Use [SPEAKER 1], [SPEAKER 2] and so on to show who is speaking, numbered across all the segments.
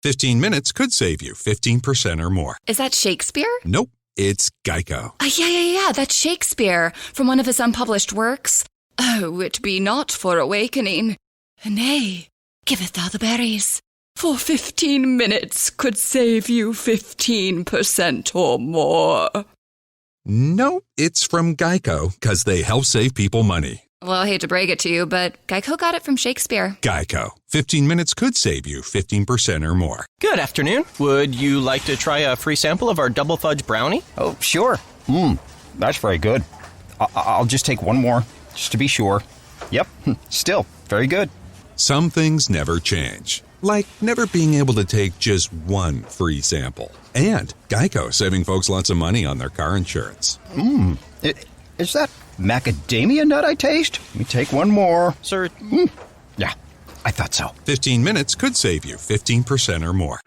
[SPEAKER 1] 15 minutes could save you 15% or more.
[SPEAKER 2] Is that Shakespeare?
[SPEAKER 1] Nope, it's Geico.
[SPEAKER 2] Yeah, that's Shakespeare from one of his unpublished works. Oh, it be not for awakening. Nay, giveth thou the berries. For 15 minutes could save you 15% or more.
[SPEAKER 1] Nope, it's from Geico, because they help save people money.
[SPEAKER 2] Well, I hate to break it to you, but Geico got it from Shakespeare.
[SPEAKER 1] Geico. 15 minutes could save you 15% or more.
[SPEAKER 3] Good afternoon. Would you like to try a free sample of our double fudge brownie?
[SPEAKER 4] Oh, sure. That's very good. I'll just take one more, just to be sure. Yep, still very good.
[SPEAKER 1] Some things never change, like never being able to take just one free sample. And Geico saving folks lots of money on their car insurance.
[SPEAKER 4] Is that macadamia nut I taste? Let me take one more.
[SPEAKER 3] Sir,
[SPEAKER 4] Yeah, I thought so.
[SPEAKER 1] 15 minutes could save you 15% or more.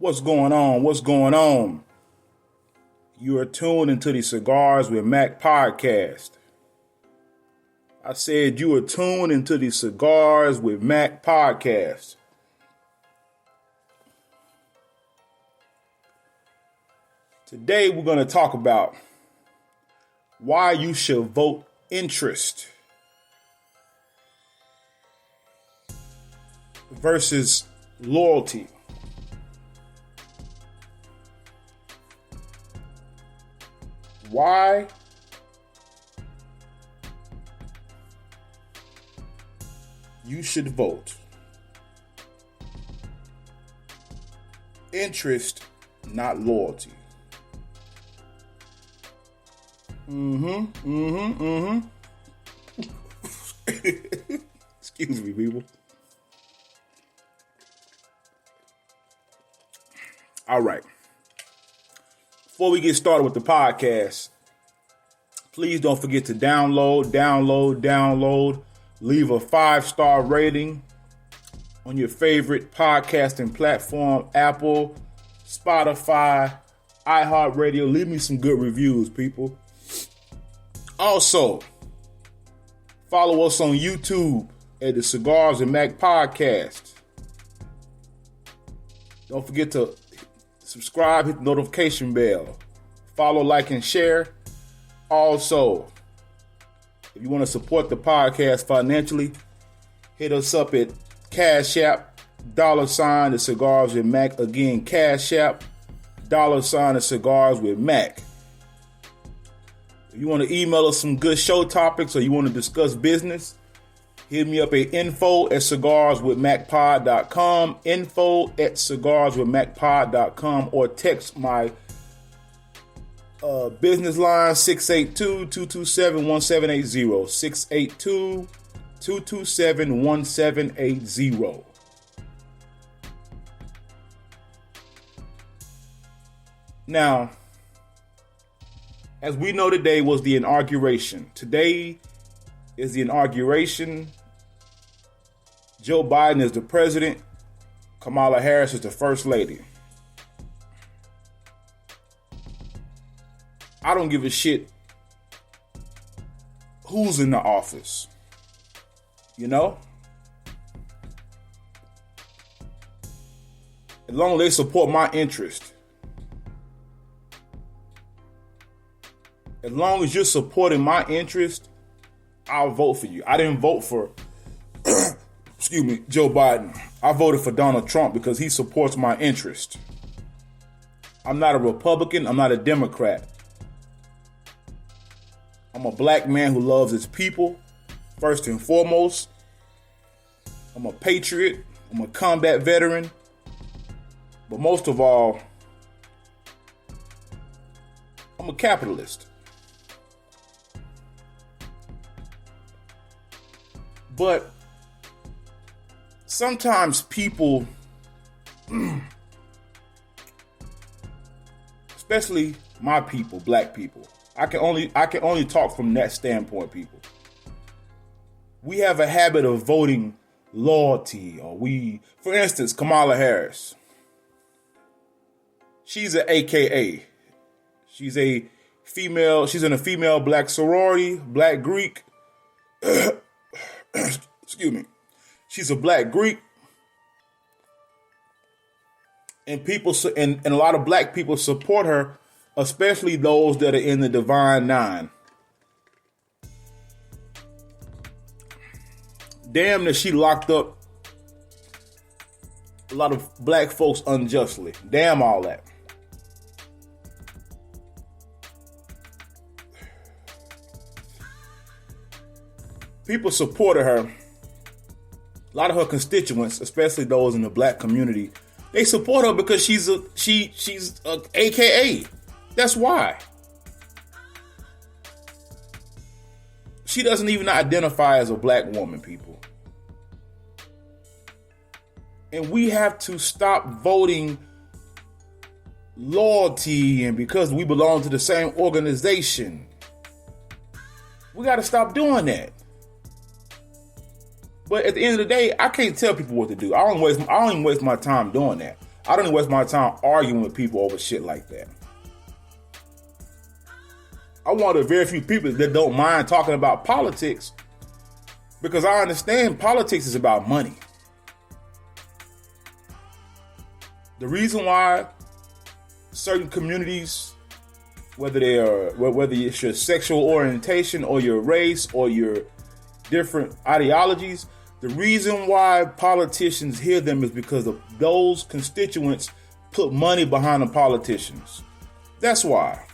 [SPEAKER 5] What's going on? What's going on? You are tuned into the Cigars with Mac podcast. I said you are tuned into the Cigars with Mac podcast. Today we're going to talk about why you should vote interest versus loyalty. Why you should vote interest, not loyalty. Excuse me, people. All right. Before we get started with the podcast, please don't forget to download. Leave a 5-star rating on your favorite podcasting platform, Apple, Spotify, iHeartRadio. Leave me some good reviews, people. Also, follow us on YouTube at the Cigars and Mac podcast. Don't forget to subscribe, hit the notification bell, follow, like, and share. Also, if you want to support the podcast financially, hit us up at Cash App, $ the Cigars with Mac. Again, Cash App, $ the Cigars with Mac. If you want to email us some good show topics or you want to discuss business, hit me up at info@cigarswithmacpod.com, info@cigarswithmacpod.com, or text my business line 682-227-1780, 682-227-1780. Now, as we know, today was the inauguration. Today is the inauguration. Joe Biden is the president. Kamala-Harris is the first lady. I don't give a shit who's in the office. You know? As long as they support my interest. As long as you're supporting my interest, I'll vote for you. I didn't vote for, Joe Biden. I voted for Donald Trump because he supports my interest. I'm not a Republican. I'm not a Democrat. I'm a black man who loves his people, first and foremost. I'm a patriot. I'm a combat veteran. But most of all, I'm a capitalist. But sometimes people, especially my people, black people, I can only talk from that standpoint, people. We have a habit of voting loyalty, for instance, Kamala-Harris. She's an AKA. She's a female. She's in a female black sorority, black Greek. Excuse me. She's a black Greek. And people, and a lot of black people support her, especially those that are in the Divine Nine. Damn that she locked up a lot of black folks unjustly. Damn all that. People supported her. A lot of her constituents, especially those in the black community, they support her because she's a AKA. That's why. She doesn't even identify as a black woman, people. And we have to stop voting loyalty and because we belong to the same organization. We got to stop doing that. But at the end of the day, I can't tell people what to do. I don't even waste my time doing that. I don't even waste my time arguing with people over shit like that. I'm one of the very few people that don't mind talking about politics because I understand politics is about money. The reason why certain communities, whether it's your sexual orientation or your race or your different ideologies, the reason why politicians hear them is because of those constituents put money behind the politicians. That's why.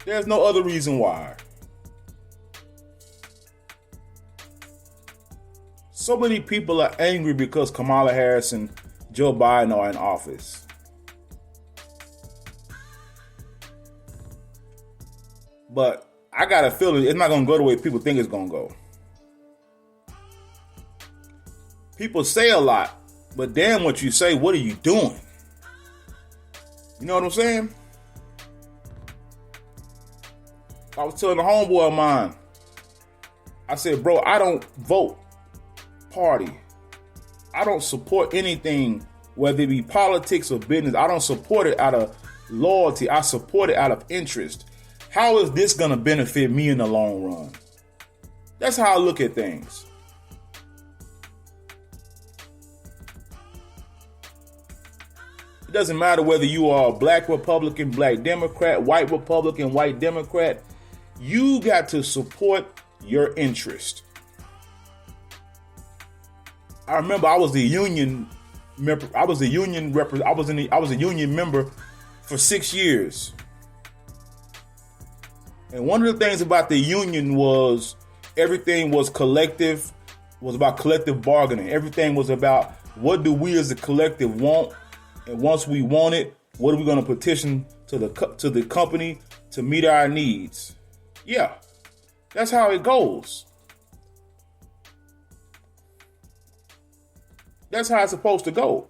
[SPEAKER 5] There's no other reason why. So many people are angry because Kamala-Harris and Joe Biden are in office. But I got a feeling it's not going to go the way people think it's going to go. People say a lot, but damn what you say, what are you doing? You know what I'm saying? I was telling a homeboy of mine, I said, bro, I don't vote party. I don't support anything, whether it be politics or business. I don't support it out of loyalty. I support it out of interest. How is this going to benefit me in the long run? That's how I look at things. It doesn't matter whether you are a black Republican, black Democrat, white Republican, white Democrat. You got to support your interest. I remember I was a union member. I was a union member for 6 years. And one of the things about the union was everything was collective, was about collective bargaining. Everything was about what do we as a collective want, and once we want it, what are we going to petition to the company to meet our needs? Yeah, that's how it goes. That's how it's supposed to go.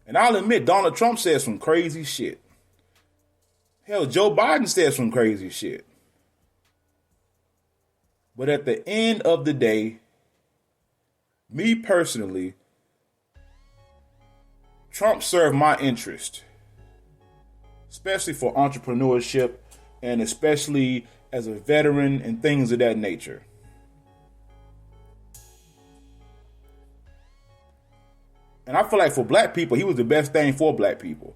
[SPEAKER 5] And I'll admit, Donald Trump says some crazy shit. Hell, Joe Biden says some crazy shit. But at the end of the day, me personally, Trump served my interest, especially for entrepreneurship and especially as a veteran and things of that nature. And I feel like for black people, he was the best thing for black people.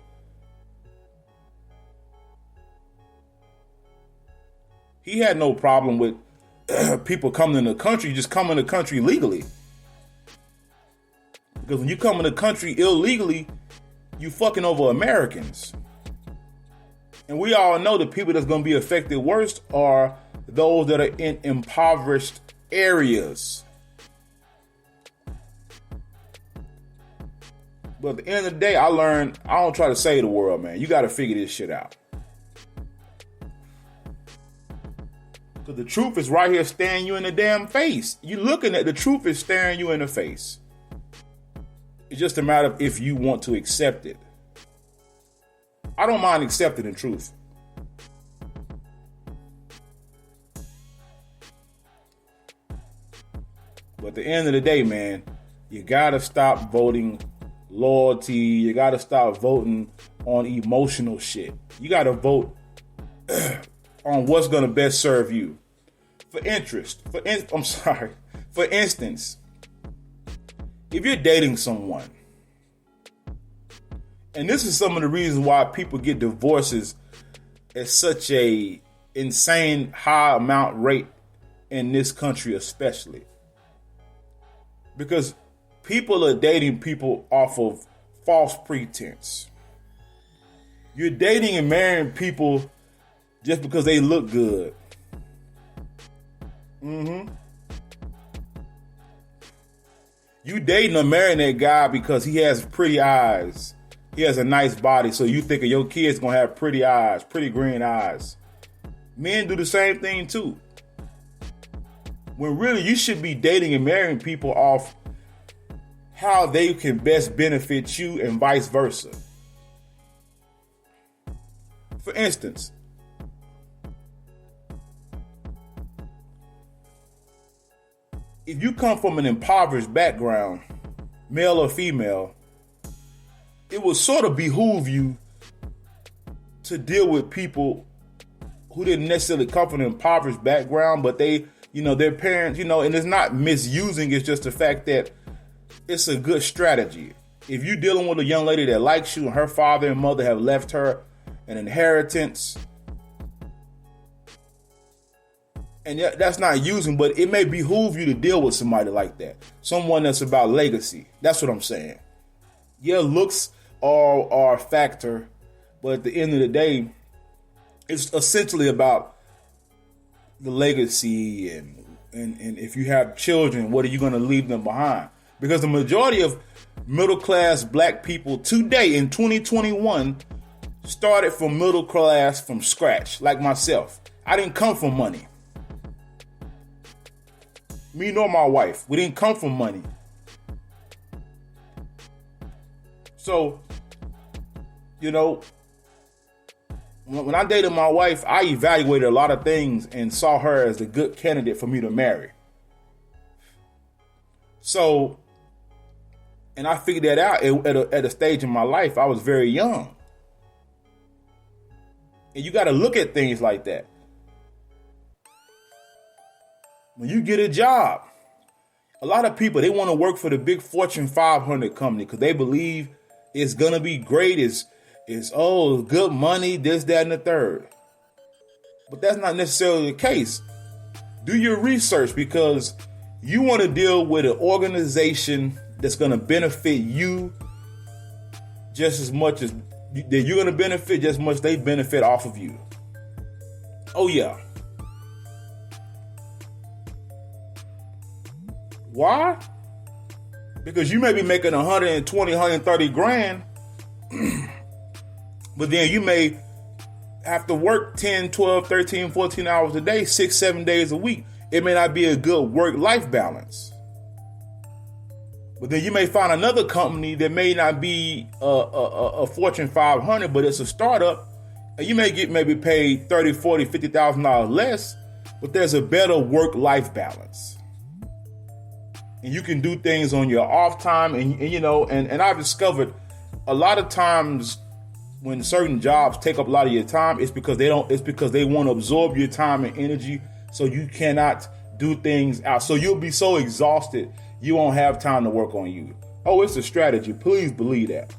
[SPEAKER 5] He had no problem with people coming in the country, just coming in the country legally. Because when you come in the country illegally, you fucking over Americans. And we all know the people that's going to be affected worst are those that are in impoverished areas. But at the end of the day, I learned, I don't try to save the world, man. You got to figure this shit out. Because the truth is right here staring you in the damn face. You looking at the truth is staring you in the face. It's just a matter of if you want to accept it. I don't mind accepting the truth. But at the end of the day, man, you got to stop voting loyalty. You got to stop voting on emotional shit. You got to vote on what's going to best serve you. For instance, if you're dating someone, and this is some of the reasons why people get divorces at such a insane high amount rate in this country especially. Because people are dating people off of false pretense. You're dating and marrying people just because they look good. You dating or marrying that guy because he has pretty eyes. He has a nice body, so you think of your kid's gonna have pretty eyes, pretty green eyes. Men do the same thing too. When really you should be dating and marrying people off how they can best benefit you and vice versa. For instance, if you come from an impoverished background, male or female, it will sort of behoove you to deal with people who didn't necessarily come from an impoverished background, but they, their parents, and it's not misusing, it's just the fact that it's a good strategy. If you're dealing with a young lady that likes you and her father and mother have left her an inheritance, and that's not using, but it may behoove you to deal with somebody like that. Someone that's about legacy. That's what I'm saying. Yeah, looks are a factor, but at the end of the day, it's essentially about the legacy and if you have children, what are you going to leave them behind? Because the majority of middle-class black people today in 2021 started from middle class from scratch, like myself. I didn't come from money. Me nor my wife. We didn't come from money. So, when I dated my wife, I evaluated a lot of things and saw her as a good candidate for me to marry. So, and I figured that out at a stage in my life. I was very young. And you got to look at things like that. When you get a job, a lot of people, they want to work for the big Fortune 500 company because they believe it's going to be great. It's good money, this, that, and the third. But that's not necessarily the case. Do your research because you want to deal with an organization that's going to benefit you just as much as that you're going to benefit, just as much they benefit off of you. Oh, yeah. Why? Because you may be making 120, 130 grand, but then you may have to work 10, 12, 13, 14 hours a day, 6, 7 days a week. It may not be a good work-life balance. But then you may find another company that may not be a Fortune 500, but it's a startup, and you may get maybe paid $30, $40, $50,000 less, but there's a better work-life balance. And you can do things on your off time, and I've discovered a lot of times when certain jobs take up a lot of your time, it's because they want to absorb your time and energy, so you cannot do things out. So you'll be so exhausted, you won't have time to work on you. Oh, it's a strategy. Please believe that.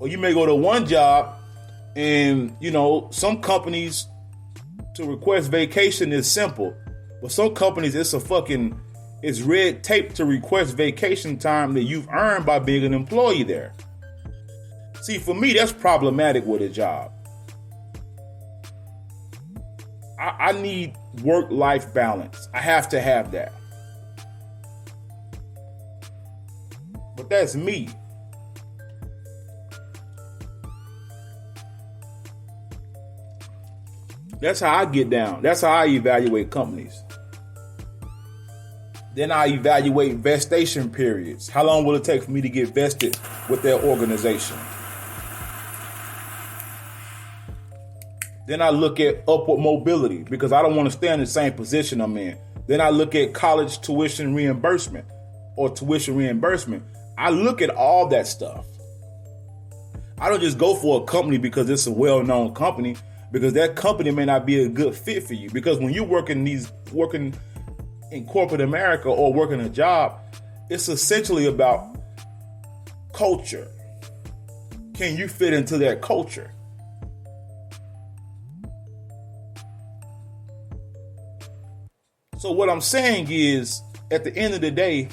[SPEAKER 5] Or you may go to one job and, some companies to request vacation is simple. But some companies, it's red tape to request vacation time that you've earned by being an employee there. See, for me, that's problematic with a job. I need work-life balance. I have to have that. But that's me. That's how I get down. That's how I evaluate companies. Then I evaluate vestation periods. How long will it take for me to get vested with their organization? Then I look at upward mobility because I don't want to stay in the same position I'm in. Then I look at college tuition reimbursement or tuition reimbursement. I look at all that stuff. I don't just go for a company because it's a well-known company, because that company may not be a good fit for you. Because when you're working in corporate America or working a job, it's essentially about culture. Can you fit into that culture? So what I'm saying is, at the end of the day,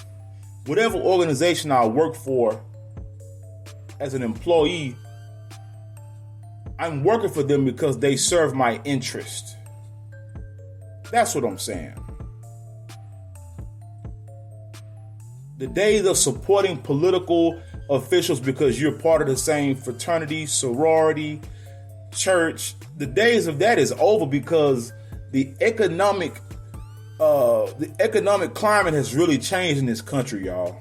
[SPEAKER 5] whatever organization I work for as an employee, I'm working for them because they serve my interest. That's what I'm saying. The days of supporting political officials because you're part of the same fraternity, sorority, church, the days of that is over because the economic climate has really changed in this country, y'all.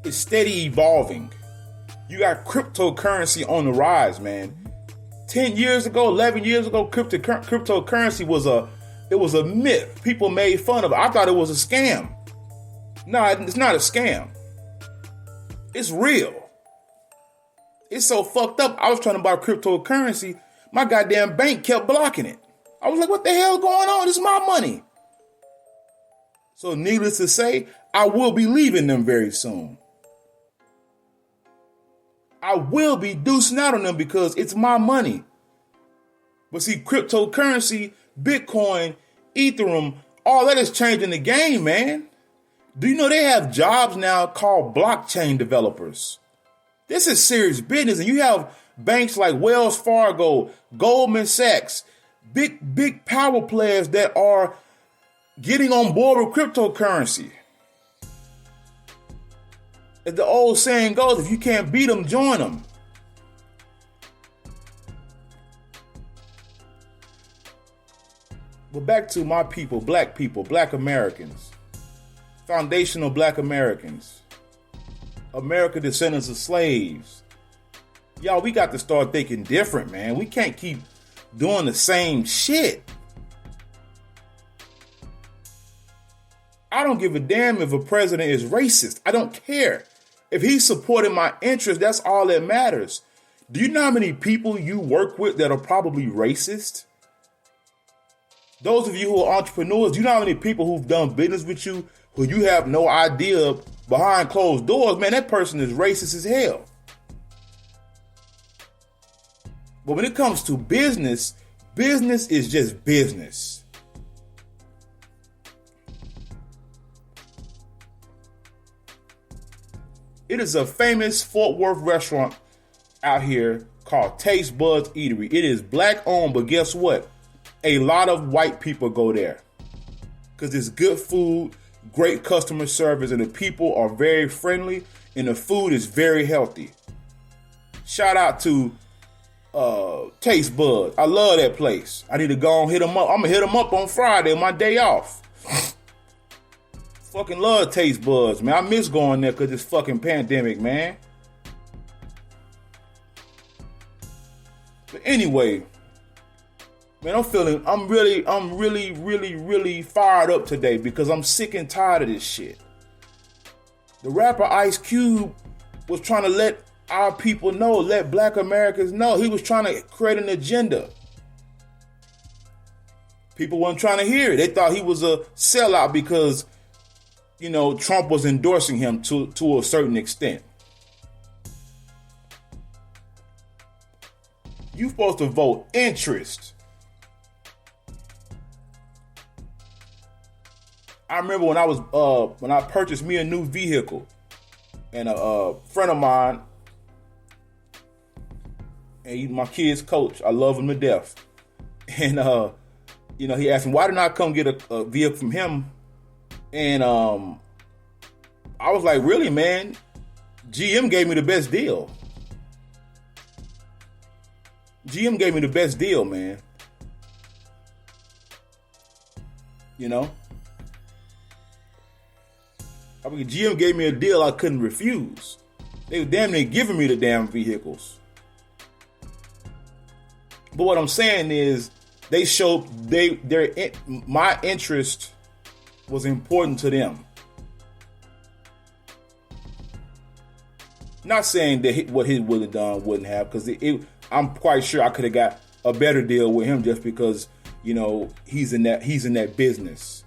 [SPEAKER 5] It's steady evolving. You got cryptocurrency on the rise, man. 10 years ago, 11 years ago, cryptocurrency was a myth. People made fun of it. I thought it was a scam. No, it's not a scam. It's real. It's so fucked up. I was trying to buy cryptocurrency. My goddamn bank kept blocking it. I was like, what the hell going on? This is my money. So needless to say, I will be leaving them very soon. I will be deucing out on them because it's my money. But see, cryptocurrency, Bitcoin, Ethereum, all that is changing the game, man. Do you know they have jobs now called blockchain developers? This is serious business. And you have banks like Wells Fargo, Goldman Sachs, big power players that are getting on board with cryptocurrency. As the old saying goes, if you can't beat them, join them. But back to my people, black Americans, foundational black Americans, America descendants of slaves. Y'all, we got to start thinking different, man. We can't keep doing the same shit. I don't give a damn if a president is racist. I don't care. If he's supporting my interests, that's all that matters. Do you know how many people you work with that are probably racist? Those of you who are entrepreneurs, do you know how many people who've done business with you who you have no idea behind closed doors? Man, that person is racist as hell. But when it comes to business, business is just business. It is a famous Fort Worth restaurant out here called Taste Buds Eatery. It is black owned, but guess what? A lot of white people go there because it's good food, great customer service, and the people are very friendly, and the food is very healthy. Shout out to Taste Buds. I love that place. I need to go and hit them up. I'm gonna hit them up on Friday on my day off. Fucking love Taste Buds, man. I miss going there because it's fucking pandemic, man. But anyway, man, I'm really fired up today because I'm sick and tired of this shit. The rapper Ice Cube was trying to let our people know, let black Americans know. He was trying to create an agenda. People weren't trying to hear it. They thought he was a sellout because, you know, Trump was endorsing him to a certain extent. You're supposed to vote interest. I remember when I purchased me a new vehicle, and a friend of mine, and he's my kid's coach. I love him to death. And you know, he asked me why didn't I come get a vehicle from him. And I was like, really, man? GM gave me the best deal. GM gave me the best deal, man. You know? I mean, GM gave me a deal I couldn't refuse. They were damn near giving me the damn vehicles. But what I'm saying is, they showed my interest was important to them. Not saying that what he would have done wouldn't have, because I'm quite sure I could have got a better deal with him just because, you know, he's in that business.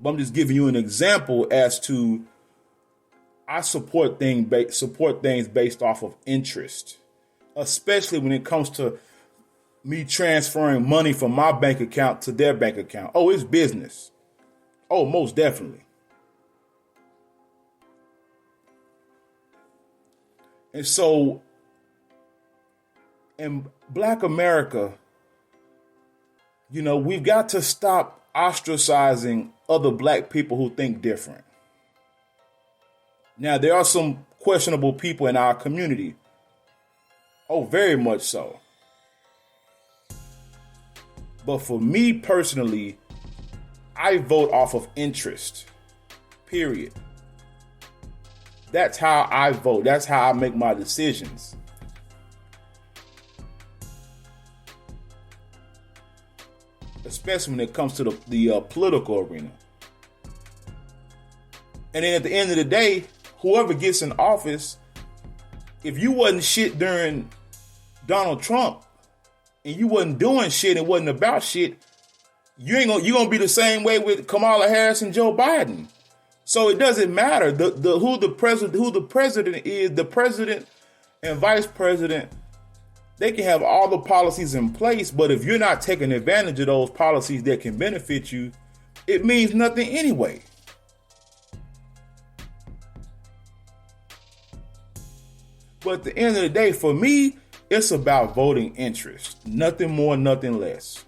[SPEAKER 5] But I'm just giving you an example as to I support things based off of interest, especially when it comes to me transferring money from my bank account to their bank account. Oh, it's business. Oh, most definitely. And so, in Black America, you know, we've got to stop ostracizing other black people who think different. Now, there are some questionable people in our community. Oh, very much so. But for me personally, I vote off of interest. Period. That's how I vote. That's how I make my decisions. especially when it comes to the political arena. And then at the end of the day, whoever gets in office, if you wasn't shit during Donald Trump and you wasn't doing shit and wasn't about shit, you're gonna be the same way with Kamala-Harris and Joe Biden. So it doesn't matter who the president is. The president and vice president, they can have all the policies in place, but if you're not taking advantage of those policies that can benefit you, it means nothing anyway. But at the end of the day, for me, it's about voting interest. Nothing more, nothing less.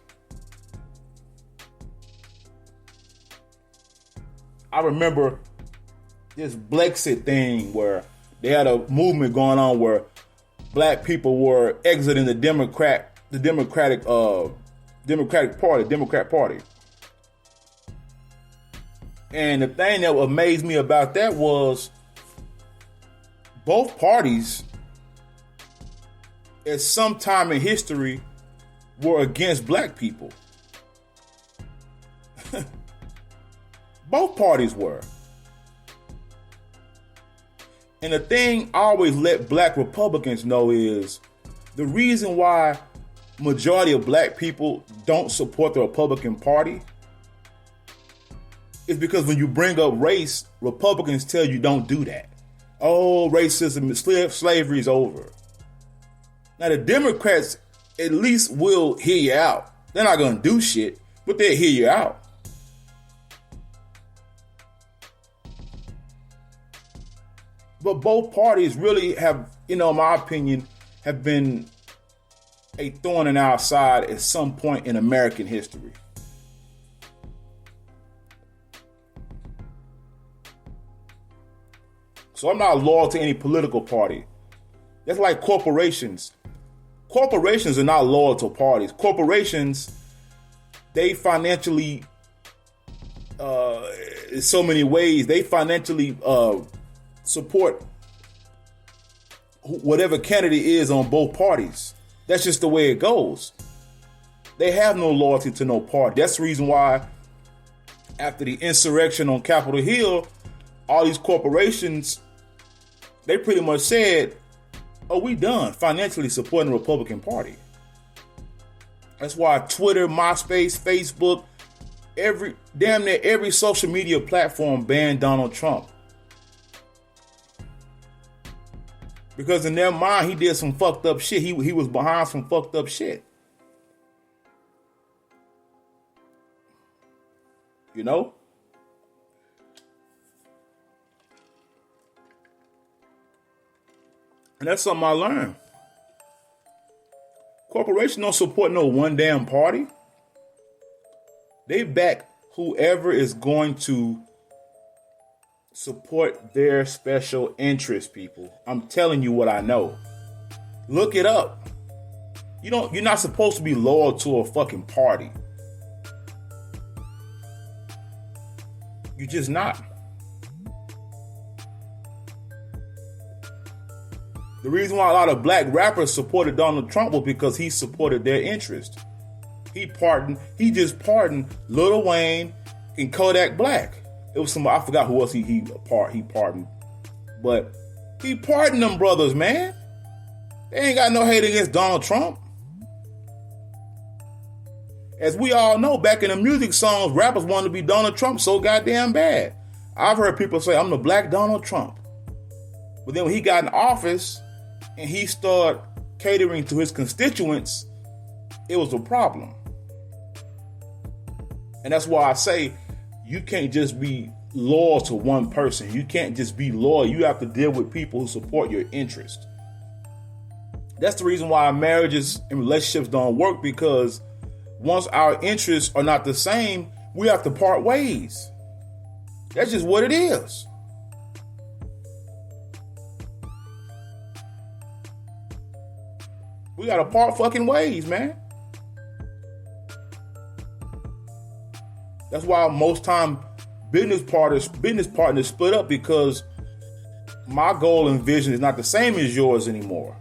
[SPEAKER 5] I remember this Brexit thing where they had a movement going on where black people were exiting the Democrat Party. And the thing that amazed me about that was both parties at some time in history were against black people. Both parties were. And the thing I always let black Republicans know is the reason why majority of black people don't support the Republican Party is because when you bring up race, Republicans tell you don't do that. Oh, racism, slavery is over. Now the Democrats at least will hear you out. They're not going to do shit, but they'll hear you out. But both parties really have, in my opinion, have been a thorn in our side at some point in American history. So I'm not loyal to any political party. That's like corporations. Corporations are not loyal to parties. Corporations, they financially, in so many ways, they financially support whatever candidate is on both parties. That's just the way it goes. They have no loyalty to no party. That's the reason why after the insurrection on Capitol Hill, all these corporations, they pretty much said, oh, we done financially supporting the Republican Party. That's why Twitter, MySpace, Facebook, damn near every social media platform banned Donald Trump. Because in their mind, he did some fucked up shit. He was behind some fucked up shit. You know? And that's something I learned. Corporations don't support no one damn party. They back whoever is going to support their special interest, people. I'm telling you what I know. Look it up. You're not supposed to be loyal to a fucking party. You're just not. The reason why a lot of black rappers supported Donald Trump was because he supported their interest. He just pardoned Lil Wayne and Kodak Black. It was I forgot who else he pardoned. But he pardoned them brothers, man. They ain't got no hate against Donald Trump. As we all know, back in the music songs, rappers wanted to be Donald Trump so goddamn bad. I've heard people say, I'm the black Donald Trump. But then when he got in office and he started catering to his constituents, it was a problem. And that's why I say, you can't just be loyal to one person. You can't just be loyal. You have to deal with people who support your interest. That's the reason why marriages and relationships don't work, because once our interests are not the same, we have to part ways. That's just what it is. We gotta part fucking ways, man. That's why most time business partners split up, because my goal and vision is not the same as yours anymore.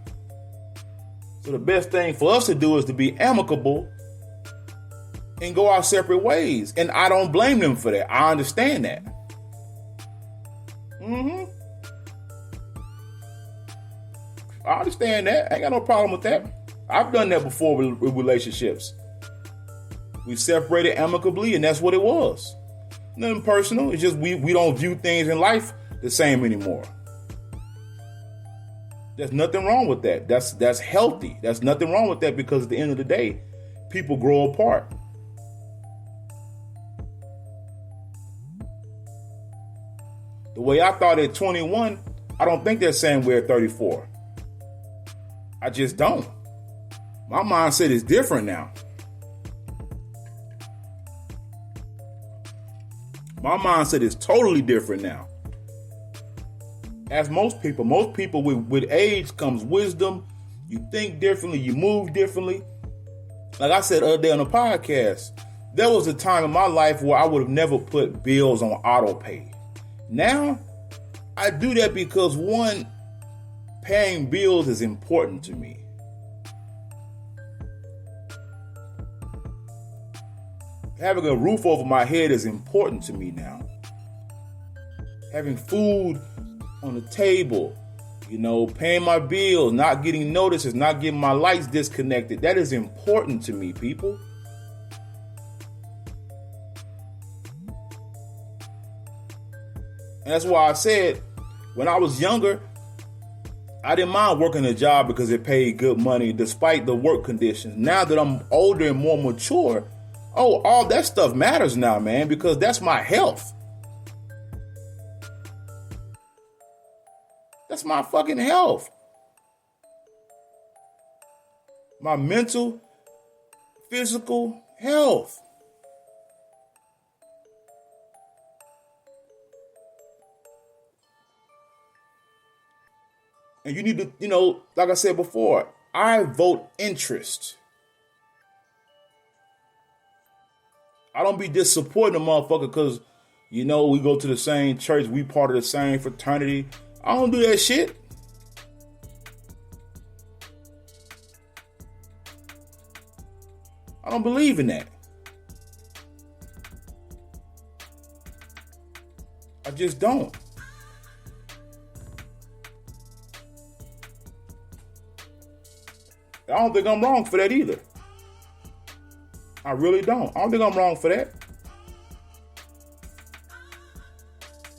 [SPEAKER 5] So the best thing for us to do is to be amicable and go our separate ways. And I don't blame them for that. I understand that. I understand that. I ain't got no problem with that. I've done that before with relationships. We separated amicably, and that's what it was. Nothing personal. It's just we don't view things in life the same anymore. There's nothing wrong with that. That's healthy. There's nothing wrong with that, because at the end of the day, people grow apart. The way I thought at 21, I don't think that same way at 34. I just don't. My mindset is different now. My mindset is totally different now. As most people with age comes wisdom. You think differently, you move differently. Like I said the other day on the podcast, there was a time in my life where I would have never put bills on auto pay. Now, I do that because, one, paying bills is important to me. Having a roof over my head is important to me now. Having food on the table, paying my bills, not getting notices, not getting my lights disconnected. That is important to me, people. And that's why I said, when I was younger, I didn't mind working a job because it paid good money despite the work conditions. Now that I'm older and more mature, all that stuff matters now, man, because that's my health. That's my fucking health. My mental, physical health. And you need to, like I said before, I vote interest. I don't be disappointing a motherfucker because, we go to the same church, we part of the same fraternity. I don't do that shit. I don't believe in that. I just don't. I don't think I'm wrong for that either. I really don't. I don't think I'm wrong for that.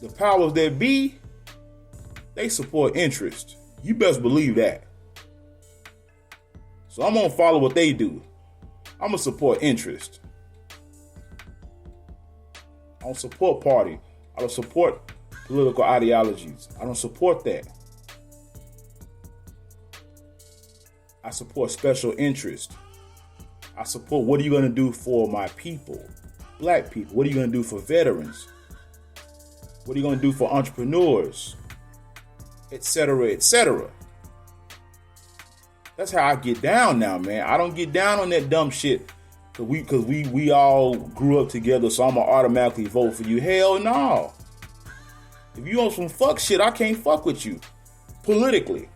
[SPEAKER 5] The powers that be, they support interest. You best believe that. So I'm going to follow what they do. I'm going to support interest. I don't support party. I don't support political ideologies. I don't support that. I support special interest. I support, what are you going to do for my people? Black people. What are you going to do for veterans? What are you going to do for entrepreneurs? Etc., etc. That's how I get down now, man. I don't get down on that dumb shit because we all grew up together, so I'm going to automatically vote for you. Hell no. If you on some fuck shit, I can't fuck with you politically.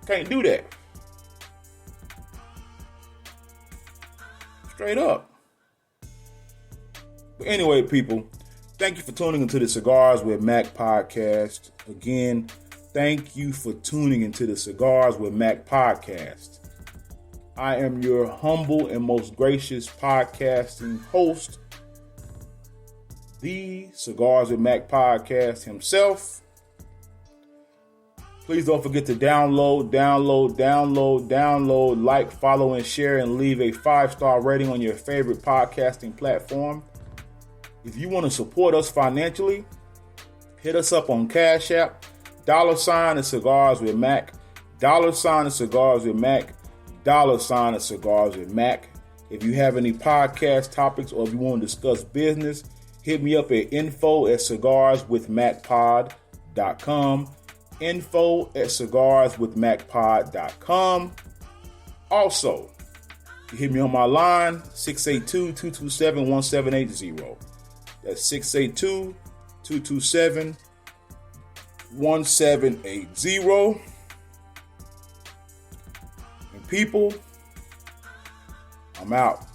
[SPEAKER 5] Can't do that. Straight up. But anyway, people, thank you for tuning into the Cigars with Mac podcast. Again, thank you for tuning into the Cigars with Mac podcast. I am your humble and most gracious podcasting host, the Cigars with Mac podcast himself. Please don't forget to download, like, follow, and share, and leave a 5-star rating on your favorite podcasting platform. If you want to support us financially, hit us up on Cash App, $ and Cigars with Mac, $ and Cigars with Mac, $ and Cigars with Mac. If you have any podcast topics or if you want to discuss business, hit me up at info@cigarswithmacpod.com. info@cigarswithmacpod.com. Also, you hit me on my line, 682-227-1780. That's 682-227-1780. And People, I'm out.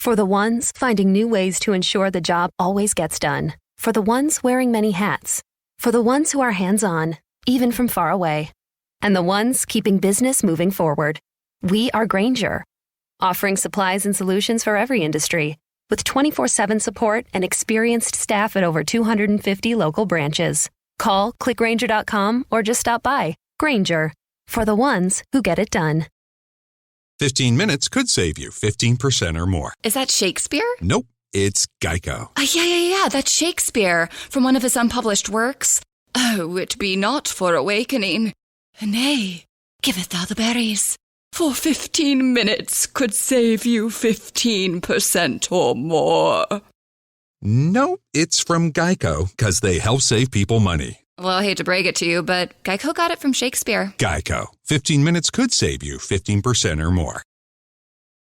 [SPEAKER 6] For the ones finding new ways to ensure the job always gets done. For the ones wearing many hats. For the ones who are hands-on, even from far away. And the ones keeping business moving forward. We are Grainger, offering supplies and solutions for every industry, with 24/7 support and experienced staff at over 250 local branches. Call, clickgrainger.com, or just stop by. Grainger, for the ones who get it done.
[SPEAKER 1] 15 minutes could save you 15% or more.
[SPEAKER 2] Is that Shakespeare?
[SPEAKER 1] Nope, it's Geico.
[SPEAKER 2] Yeah, that's Shakespeare from one of his unpublished works. Oh, it be not for awakening. Nay, giveth thou the berries. for 15 minutes could save you 15% or more.
[SPEAKER 1] Nope, it's from Geico, because they help save people money.
[SPEAKER 2] Well, I hate to break it to you, but Geico got it from Shakespeare.
[SPEAKER 1] Geico. 15 minutes could save you 15% or more.